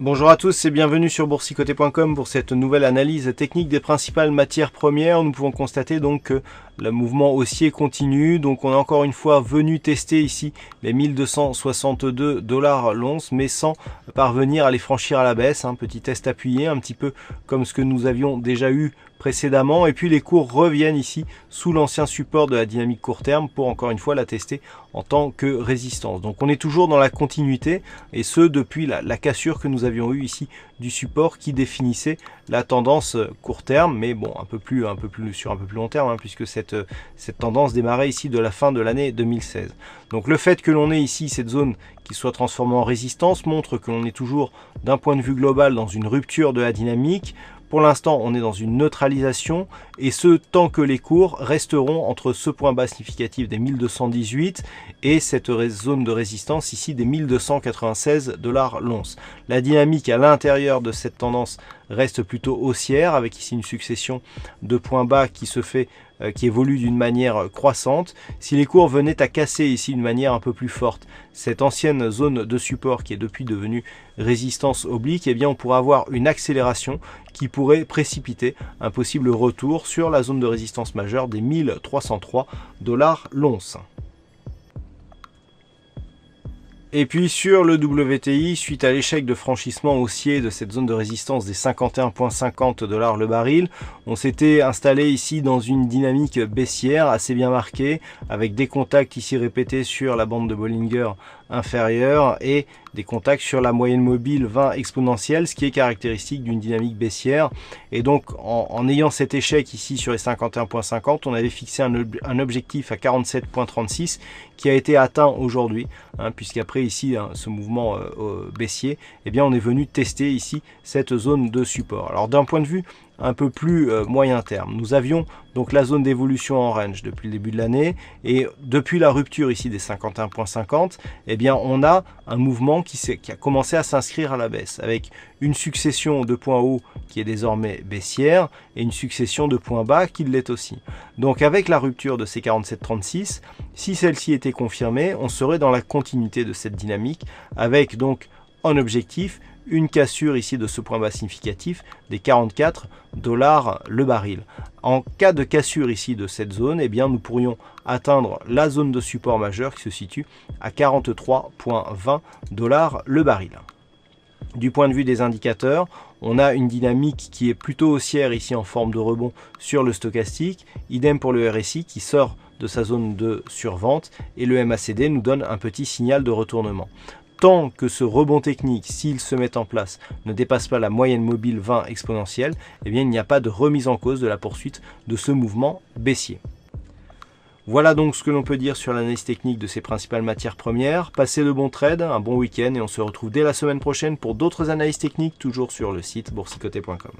Bonjour à tous et bienvenue sur boursicoté.com pour cette nouvelle analyse technique des principales matières premières. Nous pouvons constater donc que le mouvement haussier continue. Donc on est encore une fois venu tester ici les 1262 $ l'once, mais sans parvenir à les franchir à la baisse. Un petit test appuyé, un petit peu comme ce que nous avions déjà eu précédemment, et puis les cours reviennent ici sous l'ancien support de la dynamique court terme pour encore une fois la tester en tant que résistance. Donc on est toujours dans la continuité, et ce depuis la cassure que nous avions eu ici du support qui définissait la tendance court terme, mais bon un peu plus sur un peu plus long terme, puisque cette tendance démarrait ici de la fin de l'année 2016. Donc le fait que l'on ait ici cette zone qui soit transformée en résistance montre que l'on est toujours d'un point de vue global dans une rupture de la dynamique. Pour l'instant, on est dans une neutralisation, et ce tant que les cours resteront entre ce point bas significatif des 1218 et cette zone de résistance ici des 1296 $ l'once. La dynamique à l'intérieur de cette tendance reste plutôt haussière, avec ici une succession de points bas qui se fait qui évolue d'une manière croissante. Si les cours venaient à casser ici d'une manière un peu plus forte cette ancienne zone de support qui est depuis devenue résistance oblique, eh bien on pourrait avoir une accélération qui pourrait précipiter un possible retour sur la zone de résistance majeure des 1303 $ l'once. Et puis sur le WTI, suite à l'échec de franchissement haussier de cette zone de résistance des 51,50 $ le baril, on s'était installé ici dans une dynamique baissière assez bien marquée, avec des contacts ici répétés sur la bande de Bollinger inférieure et des contacts sur la moyenne mobile 20 exponentielle, ce qui est caractéristique d'une dynamique baissière. Et donc en ayant cet échec ici sur les 51,50, on avait fixé un objectif à 47,36 qui a été atteint aujourd'hui, puisqu'après ici ce mouvement baissier, eh bien on est venu tester ici cette zone de support. Alors d'un point de vue un peu plus moyen terme, nous avions donc la zone d'évolution en range depuis le début de l'année, et depuis la rupture ici des 51,50, eh bien on a un mouvement qui a commencé à s'inscrire à la baisse, avec une succession de points hauts qui est désormais baissière et une succession de points bas qui l'est aussi. Donc avec la rupture de ces 47,36, si celle-ci était confirmée, on serait dans la continuité de cette dynamique, avec donc en objectif une cassure ici de ce point bas significatif des 44 $ le baril. En cas de cassure ici de cette zone, eh bien nous pourrions atteindre la zone de support majeur qui se situe à 43,20 $ le baril. Du point de vue des indicateurs, on a une dynamique qui est plutôt haussière ici en forme de rebond sur le stochastique, idem pour le RSI qui sort de sa zone de survente, et le MACD nous donne un petit signal de retournement. Tant que ce rebond technique, s'il se met en place, ne dépasse pas la moyenne mobile 20 exponentielle, eh bien il n'y a pas de remise en cause de la poursuite de ce mouvement baissier. Voilà donc ce que l'on peut dire sur l'analyse technique de ces principales matières premières. Passez de bons trades, un bon week-end, et on se retrouve dès la semaine prochaine pour d'autres analyses techniques, toujours sur le site boursicoté.com.